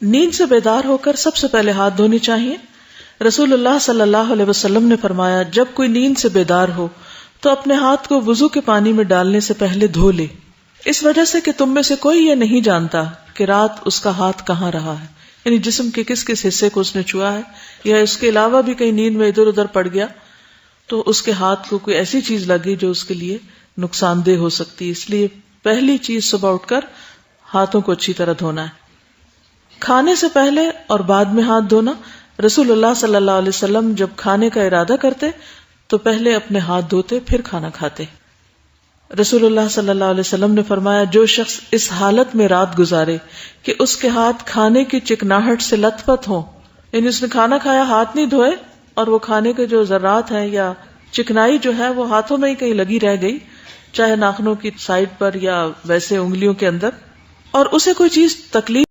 نیند سے بیدار ہو کر سب سے پہلے ہاتھ دھونے چاہیے. رسول اللہ صلی اللہ علیہ وسلم نے فرمایا جب کوئی نیند سے بیدار ہو تو اپنے ہاتھ کو وضو کے پانی میں ڈالنے سے پہلے دھو لے، اس وجہ سے کہ تم میں سے کوئی یہ نہیں جانتا کہ رات اس کا ہاتھ کہاں رہا ہے، یعنی جسم کے کس کس حصے کو اس نے چھوا ہے، یا اس کے علاوہ بھی کہیں نیند میں ادھر ادھر پڑ گیا تو اس کے ہاتھ کو کوئی ایسی چیز لگی جو اس کے لیے نقصان دہ ہو سکتی ہے. اس لیے پہلی چیز صبح اٹھ کر ہاتھوں کو اچھی طرح دھونا ہے. کھانے سے پہلے اور بعد میں ہاتھ دھونا. رسول اللہ صلی اللہ علیہ وسلم جب کھانے کا ارادہ کرتے تو پہلے اپنے ہاتھ دھوتے پھر کھانا کھاتے. رسول اللہ صلی اللہ علیہ وسلم نے فرمایا جو شخص اس حالت میں رات گزارے کہ اس کے ہاتھ کھانے کی چکناہٹ سے لت پت ہوں، یعنی اس نے کھانا کھایا ہاتھ نہیں دھوئے اور وہ کھانے کے جو ذرات ہیں یا چکنائی جو ہے وہ ہاتھوں میں ہی کہیں لگی رہ گئی، چاہے ناخنوں کی سائڈ پر یا ویسے انگلیوں کے اندر، اور اسے کوئی چیز تکلیف